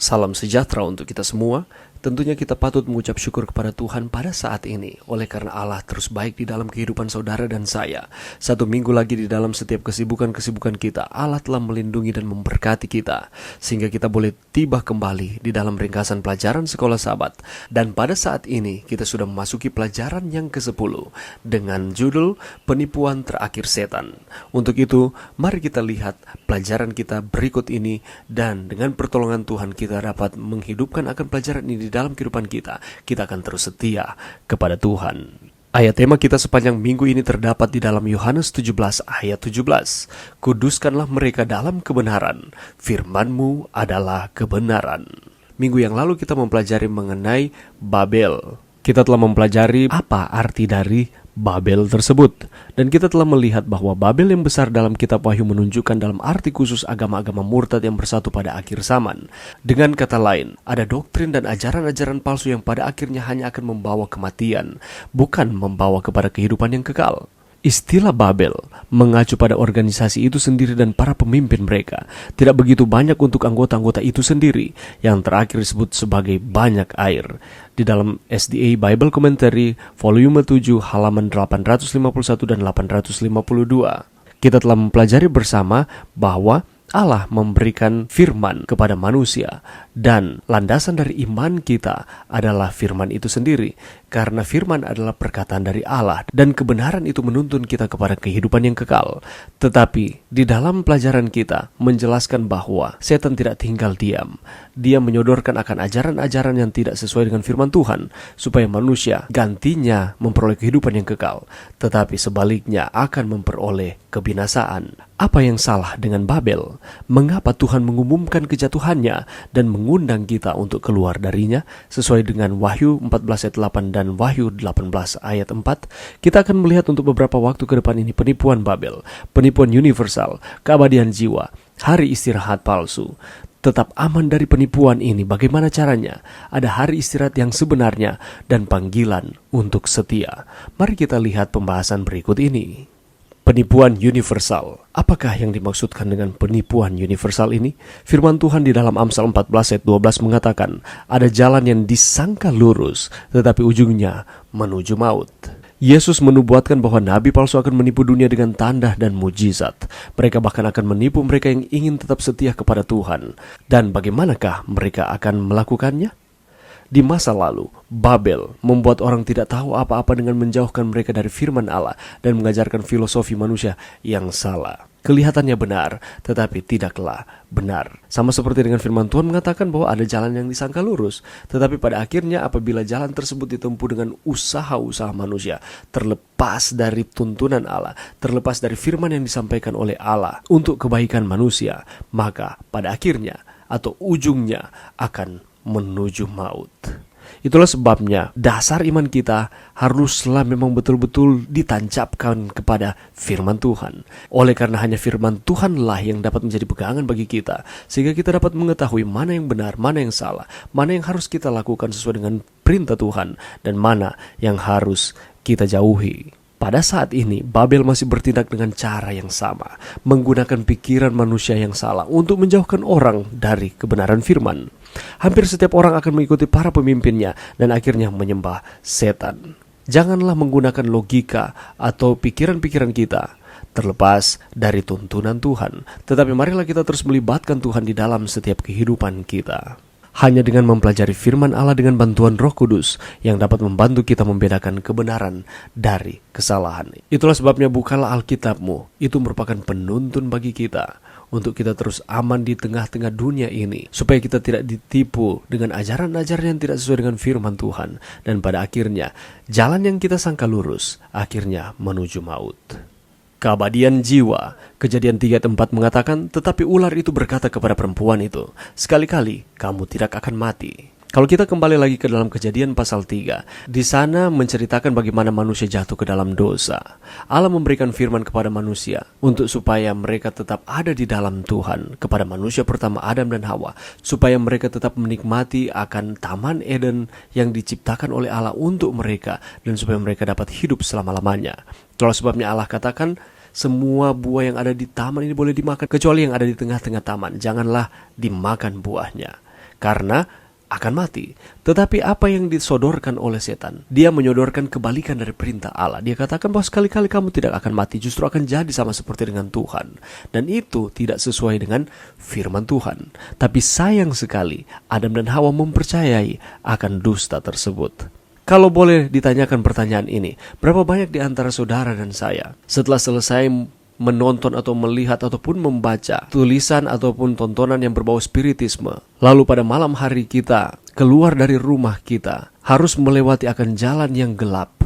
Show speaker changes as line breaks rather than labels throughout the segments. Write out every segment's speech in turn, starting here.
Salam sejahtera untuk kita semua. Tentunya kita patut mengucap syukur kepada Tuhan pada saat ini, oleh karena Allah terus baik di dalam kehidupan saudara dan saya. Satu minggu lagi di dalam setiap kesibukan-kesibukan kita, Allah telah melindungi dan memberkati kita, sehingga kita boleh tiba kembali di dalam ringkasan pelajaran sekolah Sabat. Dan pada saat ini, kita sudah memasuki pelajaran yang ke-10, dengan judul Penipuan Terakhir Setan. Untuk itu, mari kita lihat pelajaran kita berikut ini, dan dengan pertolongan Tuhan kita dapat menghidupkan akan pelajaran ini dalam kehidupan kita akan terus setia kepada Tuhan. Ayat tema kita sepanjang minggu ini terdapat di dalam Yohanes 17 ayat 17. Kuduskanlah mereka dalam kebenaran, firman-Mu adalah kebenaran. Minggu yang lalu kita mempelajari mengenai Babel. Kita telah mempelajari apa arti dari Babel tersebut. Dan kita telah melihat bahwa Babel yang besar dalam kitab Wahyu menunjukkan dalam arti khusus agama-agama murtad yang bersatu pada akhir zaman. Dengan kata lain, ada doktrin dan ajaran-ajaran palsu yang pada akhirnya hanya akan membawa kematian, bukan membawa kepada kehidupan yang kekal. Istilah Babel mengacu pada organisasi itu sendiri dan para pemimpin mereka. Tidak begitu banyak untuk anggota-anggota itu sendiri, yang terakhir disebut sebagai banyak air. Di dalam SDA Bible Commentary volume 7 halaman 851 dan 852. Kita telah mempelajari bersama bahwa Allah memberikan firman kepada manusia, dan landasan dari iman kita adalah firman itu sendiri, karena firman adalah perkataan dari Allah, dan kebenaran itu menuntun kita kepada kehidupan yang kekal. Tetapi di dalam pelajaran kita menjelaskan bahwa setan tidak tinggal diam. Dia menyodorkan akan ajaran-ajaran yang tidak sesuai dengan firman Tuhan, supaya manusia gantinya memperoleh kehidupan yang kekal, tetapi sebaliknya akan memperoleh kebinasaan. Apa yang salah dengan Babel? Mengapa Tuhan mengumumkan kejatuhannya dan mengundang kita untuk keluar darinya? Sesuai dengan Wahyu 14 ayat 8 dan Wahyu 18 ayat 4, kita akan melihat untuk beberapa waktu ke depan ini penipuan Babel, penipuan universal, keabadian jiwa, hari istirahat palsu. Tetap aman dari penipuan ini, bagaimana caranya? Ada hari istirahat yang sebenarnya dan panggilan untuk setia. Mari kita lihat pembahasan berikut ini. Penipuan universal. Apakah yang dimaksudkan dengan penipuan universal ini? Firman Tuhan di dalam Amsal 14 ayat 12 mengatakan, ada jalan yang disangka lurus, tetapi ujungnya menuju maut. Yesus menubuatkan bahwa nabi palsu akan menipu dunia dengan tanda dan mujizat. Mereka bahkan akan menipu mereka yang ingin tetap setia kepada Tuhan. Dan bagaimanakah mereka akan melakukannya? Di masa lalu, Babel membuat orang tidak tahu apa-apa dengan menjauhkan mereka dari firman Allah dan mengajarkan filosofi manusia yang salah. Kelihatannya benar, tetapi tidaklah benar. Sama seperti dengan firman Tuhan mengatakan bahwa ada jalan yang disangka lurus, tetapi pada akhirnya apabila jalan tersebut ditempuh dengan usaha-usaha manusia, terlepas dari tuntunan Allah, terlepas dari firman yang disampaikan oleh Allah untuk kebaikan manusia, maka pada akhirnya atau ujungnya akan menuju maut. Itulah sebabnya dasar iman kita haruslah memang betul-betul ditancapkan kepada firman Tuhan. Oleh karena hanya firman Tuhanlah yang dapat menjadi pegangan bagi kita, sehingga kita dapat mengetahui mana yang benar, mana yang salah, mana yang harus kita lakukan sesuai dengan perintah Tuhan, dan mana yang harus kita jauhi. Pada saat ini, Babel masih bertindak dengan cara yang sama, menggunakan pikiran manusia yang salah untuk menjauhkan orang dari kebenaran firman. Hampir setiap orang akan mengikuti para pemimpinnya dan akhirnya menyembah setan. Janganlah menggunakan logika atau pikiran-pikiran kita terlepas dari tuntunan Tuhan, tetapi marilah kita terus melibatkan Tuhan di dalam setiap kehidupan kita. Hanya dengan mempelajari firman Allah dengan bantuan Roh Kudus yang dapat membantu kita membedakan kebenaran dari kesalahan. Itulah sebabnya bukalah Alkitabmu. Itu merupakan penuntun bagi kita untuk kita terus aman di tengah-tengah dunia ini, supaya kita tidak ditipu dengan ajaran-ajaran yang tidak sesuai dengan firman Tuhan, dan pada akhirnya jalan yang kita sangka lurus akhirnya menuju maut. Keabadian jiwa. Kejadian 3:4 mengatakan, tetapi ular itu berkata kepada perempuan itu, sekali-kali kamu tidak akan mati. Kalau kita kembali lagi ke dalam Kejadian pasal 3, di sana menceritakan bagaimana manusia jatuh ke dalam dosa. Allah memberikan firman kepada manusia untuk supaya mereka tetap ada di dalam Tuhan, kepada manusia pertama Adam dan Hawa, supaya mereka tetap menikmati akan Taman Eden yang diciptakan oleh Allah untuk mereka, dan supaya mereka dapat hidup selama-lamanya. Itulah sebabnya Allah katakan, semua buah yang ada di taman ini boleh dimakan, kecuali yang ada di tengah-tengah taman, janganlah dimakan buahnya. karena akan mati. Tetapi apa yang disodorkan oleh setan? Dia menyodorkan kebalikan dari perintah Allah. Dia katakan bahwa sekali-kali kamu tidak akan mati, justru akan jadi sama seperti dengan Tuhan. Dan itu tidak sesuai dengan firman Tuhan. Tapi sayang sekali, Adam dan Hawa mempercayai akan dusta tersebut. Kalau boleh ditanyakan pertanyaan ini, berapa banyak di antara saudara dan saya setelah selesai menonton atau melihat ataupun membaca tulisan ataupun tontonan yang berbau spiritisme, lalu pada malam hari kita keluar dari rumah kita harus melewati akan jalan yang gelap,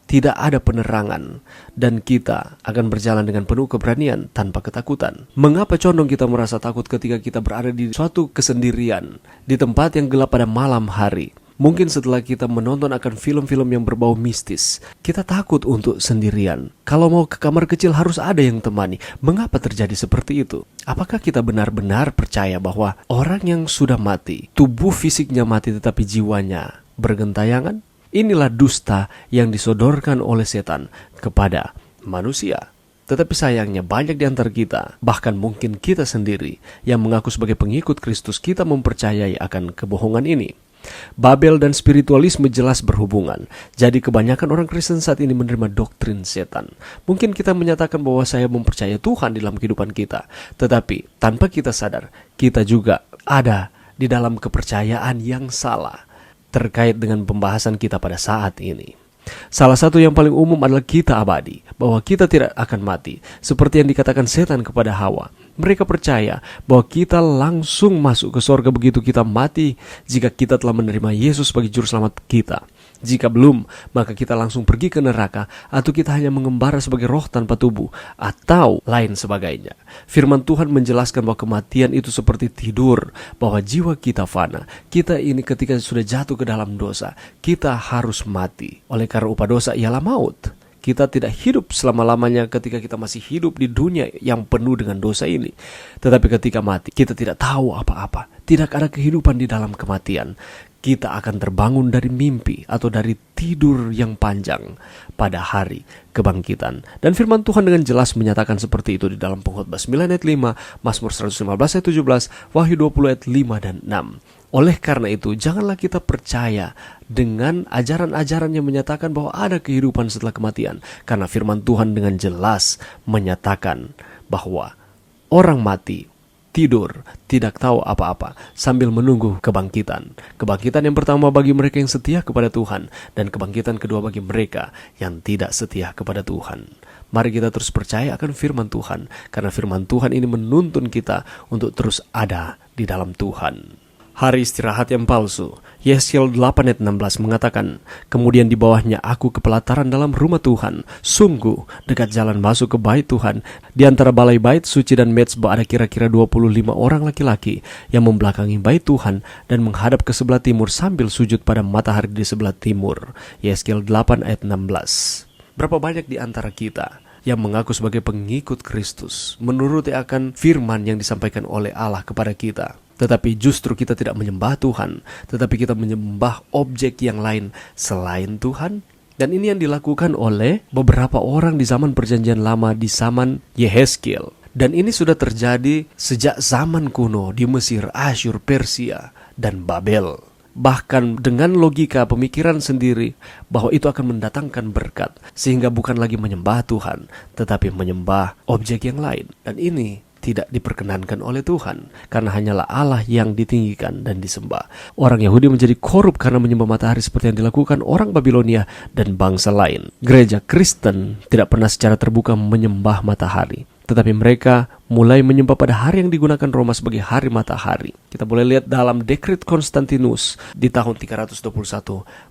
tidak ada penerangan, dan kita akan berjalan dengan penuh keberanian tanpa ketakutan. Mengapa condong kita merasa takut ketika kita berada di suatu kesendirian di tempat yang gelap pada malam hari? Mungkin setelah kita menonton akan film-film yang berbau mistis, kita takut untuk sendirian. Kalau mau ke kamar kecil harus ada yang temani. Mengapa terjadi seperti itu? Apakah kita benar-benar percaya bahwa orang yang sudah mati, tubuh fisiknya mati tetapi jiwanya bergentayangan? Inilah dusta yang disodorkan oleh setan kepada manusia. Tetapi sayangnya banyak di antara kita, bahkan mungkin kita sendiri yang mengaku sebagai pengikut Kristus, kita mempercayai akan kebohongan ini. Babel dan spiritualisme jelas berhubungan. Jadi kebanyakan orang Kristen saat ini menerima doktrin setan. Mungkin kita menyatakan bahwa saya mempercayai Tuhan dalam kehidupan kita, tetapi tanpa kita sadar, kita juga ada di dalam kepercayaan yang salah terkait dengan pembahasan kita pada saat ini. Salah satu yang paling umum adalah kita abadi, bahwa kita tidak akan mati, seperti yang dikatakan setan kepada Hawa. Mereka percaya bahwa kita langsung masuk ke sorga begitu kita mati jika kita telah menerima Yesus sebagai juru selamat kita. Jika belum, maka kita langsung pergi ke neraka, atau kita hanya mengembara sebagai roh tanpa tubuh, atau lain sebagainya. Firman Tuhan menjelaskan bahwa kematian itu seperti tidur, bahwa jiwa kita fana. Kita ini ketika sudah jatuh ke dalam dosa, kita harus mati. Oleh karena upah dosa ialah maut. Kita tidak hidup selama-lamanya ketika kita masih hidup di dunia yang penuh dengan dosa ini. Tetapi ketika mati, kita tidak tahu apa-apa. Tidak ada kehidupan di dalam kematian. Kita akan terbangun dari mimpi atau dari tidur yang panjang pada hari kebangkitan. Dan firman Tuhan dengan jelas menyatakan seperti itu di dalam Pengkhotbah 9 ayat 5, Mazmur 115 ayat 17, Wahyu 20 ayat 5 dan 6. Oleh karena itu, janganlah kita percaya dengan ajaran-ajaran yang menyatakan bahwa ada kehidupan setelah kematian. Karena firman Tuhan dengan jelas menyatakan bahwa orang mati, tidur, tidak tahu apa-apa sambil menunggu kebangkitan. Kebangkitan yang pertama bagi mereka yang setia kepada Tuhan, dan kebangkitan kedua bagi mereka yang tidak setia kepada Tuhan. Mari kita terus percaya akan firman Tuhan, karena firman Tuhan ini menuntun kita untuk terus ada di dalam Tuhan. Hari istirahat yang palsu. Yeskel 8 ayat 16 mengatakan, kemudian di bawahnya aku ke pelataran dalam rumah Tuhan. Sungguh, dekat jalan masuk ke bait Tuhan. Di antara balai bait suci dan mezbah ada kira-kira 25 orang laki-laki yang membelakangi bait Tuhan dan menghadap ke sebelah timur sambil sujud pada matahari di sebelah timur. Yeskel 8 ayat 16. Berapa banyak di antara kita yang mengaku sebagai pengikut Kristus, menuruti akan firman yang disampaikan oleh Allah kepada kita, tetapi justru kita tidak menyembah Tuhan, tetapi kita menyembah objek yang lain selain Tuhan? Dan ini yang dilakukan oleh beberapa orang di zaman perjanjian lama, di zaman Yehezkiel. Dan ini sudah terjadi sejak zaman kuno di Mesir, Asyur, Persia, dan Babel. Bahkan dengan logika pemikiran sendiri bahwa itu akan mendatangkan berkat, sehingga bukan lagi menyembah Tuhan, tetapi menyembah objek yang lain. Dan ini tidak diperkenankan oleh Tuhan, karena hanyalah Allah yang ditinggikan dan disembah. Orang Yahudi menjadi korup karena menyembah matahari seperti yang dilakukan orang Babilonia dan bangsa lain. Gereja Kristen tidak pernah secara terbuka menyembah matahari, tetapi mereka mulai menyembah pada hari yang digunakan Roma sebagai hari matahari. Kita boleh lihat dalam dekret Konstantinus di tahun 321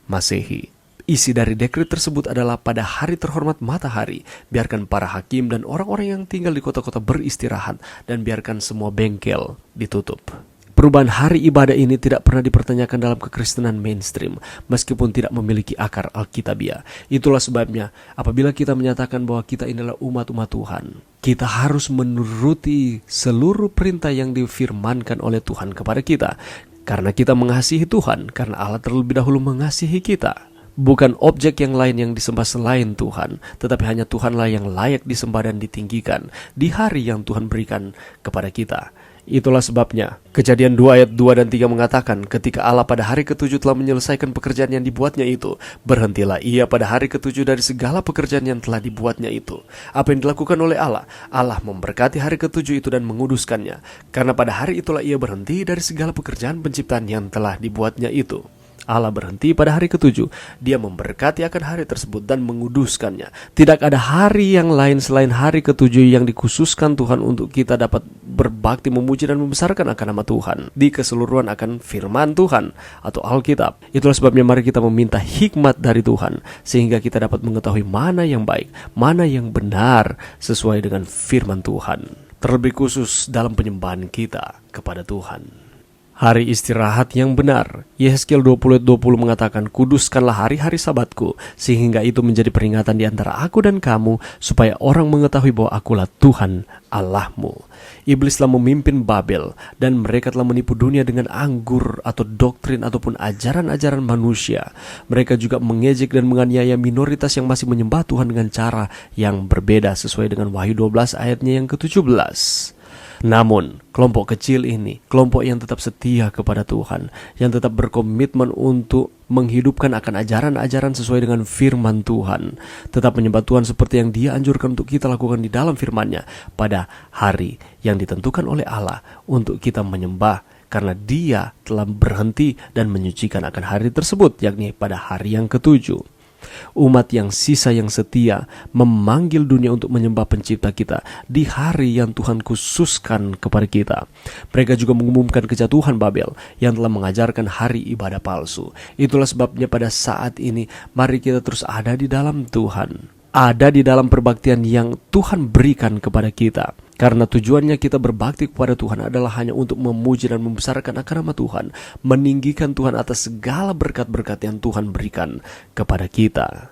Masehi. Isi dari dekret tersebut adalah pada hari terhormat matahari, biarkan para hakim dan orang-orang yang tinggal di kota-kota beristirahat, dan biarkan semua bengkel ditutup. Perubahan hari ibadah ini tidak pernah dipertanyakan dalam kekristenan mainstream, meskipun tidak memiliki akar Alkitabiah. Itulah sebabnya apabila kita menyatakan bahwa kita inilah umat-umat Tuhan, kita harus menuruti seluruh perintah yang difirmankan oleh Tuhan kepada kita. Karena kita mengasihi Tuhan, karena Allah terlebih dahulu mengasihi kita. Bukan objek yang lain yang disembah selain Tuhan, tetapi hanya Tuhanlah yang layak disembah dan ditinggikan di hari yang Tuhan berikan kepada kita. Itulah sebabnya Kejadian 2 ayat 2 dan 3 mengatakan, ketika Allah pada hari ketujuh telah menyelesaikan pekerjaan yang dibuatnya itu, berhentilah ia pada hari ketujuh dari segala pekerjaan yang telah dibuatnya itu. Apa yang dilakukan oleh Allah? Allah memberkati hari ketujuh itu dan menguduskannya, karena pada hari itulah ia berhenti dari segala pekerjaan penciptaan yang telah dibuatnya itu. Allah berhenti pada hari ketujuh. Dia memberkati akan hari tersebut dan menguduskannya. Tidak ada hari yang lain selain hari ketujuh yang dikhususkan Tuhan untuk kita dapat berbakti, memuji dan membesarkan akan nama Tuhan di keseluruhan akan firman Tuhan atau Alkitab. Itulah sebabnya mari kita meminta hikmat dari Tuhan sehingga kita dapat mengetahui mana yang baik, mana yang benar sesuai dengan firman Tuhan. Terlebih khusus dalam penyembahan kita kepada Tuhan. Hari istirahat yang benar. Yehezkiel 20:20 mengatakan, kuduskanlah hari-hari sabatku, sehingga itu menjadi peringatan di antara aku dan kamu, supaya orang mengetahui bahwa akulah Tuhan Allahmu. Iblis telah memimpin Babel, dan mereka telah menipu dunia dengan anggur atau doktrin ataupun ajaran-ajaran manusia. Mereka juga mengejek dan menganiaya minoritas yang masih menyembah Tuhan dengan cara yang berbeda sesuai dengan Wahyu 12 ayatnya yang ke-17. Namun, kelompok kecil ini, kelompok yang tetap setia kepada Tuhan, yang tetap berkomitmen untuk menghidupkan akan ajaran-ajaran sesuai dengan firman Tuhan, tetap menyembah Tuhan seperti yang Dia anjurkan untuk kita lakukan di dalam firman-Nya pada hari yang ditentukan oleh Allah untuk kita menyembah, karena Dia telah berhenti dan menyucikan akan hari tersebut, yakni pada hari yang ketujuh. Umat yang sisa yang setia memanggil dunia untuk menyembah pencipta kita di hari yang Tuhan khususkan kepada kita. Mereka juga mengumumkan kejatuhan Babel yang telah mengajarkan hari ibadah palsu. Itulah sebabnya pada saat ini mari kita terus ada di dalam Tuhan, ada di dalam perbaktian yang Tuhan berikan kepada kita. Karena tujuannya kita berbakti kepada Tuhan adalah hanya untuk memuji dan membesarkan akan nama Tuhan, meninggikan Tuhan atas segala berkat-berkat yang Tuhan berikan kepada kita.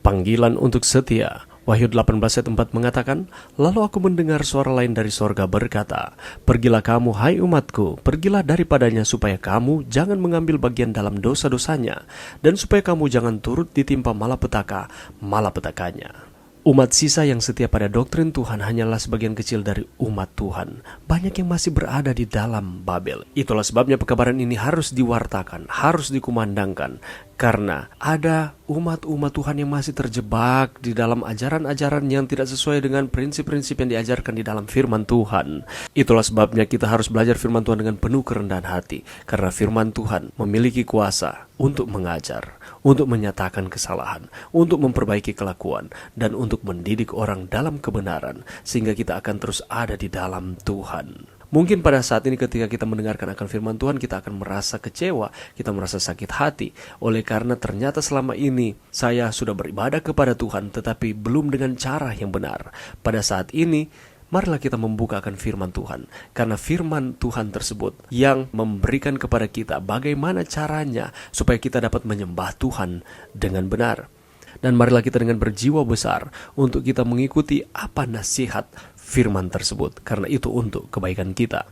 Panggilan untuk setia. Wahyu 18 ayat 4 mengatakan, lalu aku mendengar suara lain dari sorga berkata, pergilah kamu hai umatku, pergilah daripadanya supaya kamu jangan mengambil bagian dalam dosa-dosanya, dan supaya kamu jangan turut ditimpa malapetakanya. Umat sisa yang setia pada doktrin Tuhan hanyalah sebagian kecil dari umat Tuhan. Banyak yang masih berada di dalam Babel. Itulah sebabnya pekabaran ini harus diwartakan, harus dikumandangkan. Karena ada umat-umat Tuhan yang masih terjebak di dalam ajaran-ajaran yang tidak sesuai dengan prinsip-prinsip yang diajarkan di dalam firman Tuhan. Itulah sebabnya kita harus belajar firman Tuhan dengan penuh kerendahan hati. Karena firman Tuhan memiliki kuasa untuk mengajar, untuk menyatakan kesalahan, untuk memperbaiki kelakuan, dan untuk mendidik orang dalam kebenaran, sehingga kita akan terus ada di dalam Tuhan. Mungkin pada saat ini ketika kita mendengarkan akan firman Tuhan, kita akan merasa kecewa, kita merasa sakit hati, oleh karena ternyata selama ini saya sudah beribadah kepada Tuhan, tetapi belum dengan cara yang benar. Pada saat ini, marilah kita membuka akan firman Tuhan, karena firman Tuhan tersebut yang memberikan kepada kita bagaimana caranya supaya kita dapat menyembah Tuhan dengan benar. Dan marilah kita dengan berjiwa besar untuk kita mengikuti apa nasihat firman tersebut, karena itu untuk kebaikan kita.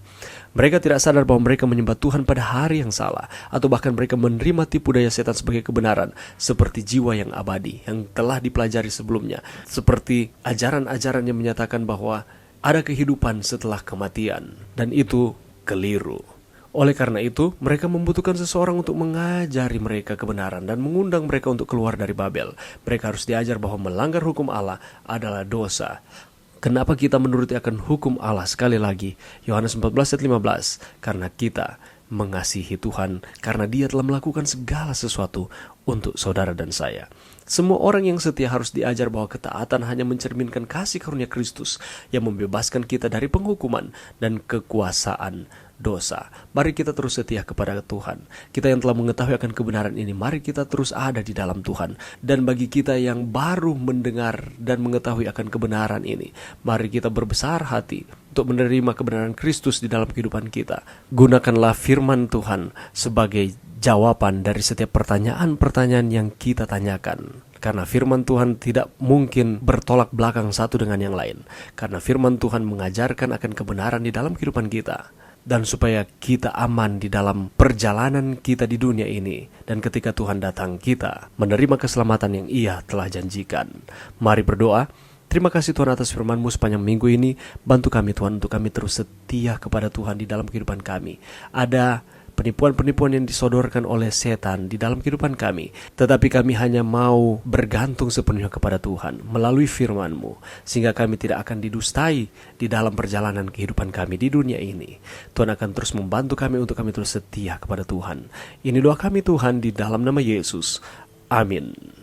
Mereka tidak sadar bahwa mereka menyembah Tuhan pada hari yang salah, atau bahkan mereka menerima tipu daya setan sebagai kebenaran, seperti jiwa yang abadi yang telah dipelajari sebelumnya, seperti ajaran-ajaran yang menyatakan bahwa ada kehidupan setelah kematian, dan itu keliru. Oleh karena itu, mereka membutuhkan seseorang untuk mengajari mereka kebenaran dan mengundang mereka untuk keluar dari Babel. Mereka harus diajar bahwa melanggar hukum Allah adalah dosa. Kenapa kita menuruti akan hukum Allah? Sekali lagi, Yohanes 14 ayat 15, karena kita mengasihi Tuhan, karena Dia telah melakukan segala sesuatu untuk saudara dan saya. Semua orang yang setia harus diajar bahwa ketaatan hanya mencerminkan kasih karunia Kristus yang membebaskan kita dari penghukuman dan kekuasaan dosa. Mari kita terus setia kepada Tuhan. Kita yang telah mengetahui akan kebenaran ini, mari kita terus ada di dalam Tuhan. Dan bagi kita yang baru mendengar dan mengetahui akan kebenaran ini, mari kita berbesar hati untuk menerima kebenaran Kristus di dalam kehidupan kita. Gunakanlah firman Tuhan sebagai jawaban dari setiap pertanyaan-pertanyaan yang kita tanyakan. Karena firman Tuhan tidak mungkin bertolak belakang satu dengan yang lain. Karena firman Tuhan mengajarkan akan kebenaran di dalam kehidupan kita. Dan supaya kita aman di dalam perjalanan kita di dunia ini. Dan ketika Tuhan datang, kita menerima keselamatan yang Ia telah janjikan. Mari berdoa. Terima kasih Tuhan atas firman-Mu sepanjang minggu ini. Bantu kami Tuhan untuk kami terus setia kepada Tuhan di dalam kehidupan kami. Ada penipuan-penipuan yang disodorkan oleh setan di dalam kehidupan kami, tetapi kami hanya mau bergantung sepenuhnya kepada Tuhan melalui firman-Mu, sehingga kami tidak akan didustai di dalam perjalanan kehidupan kami di dunia ini. Tuhan akan terus membantu kami untuk kami terus setia kepada Tuhan. Ini doa kami Tuhan di dalam nama Yesus. Amin.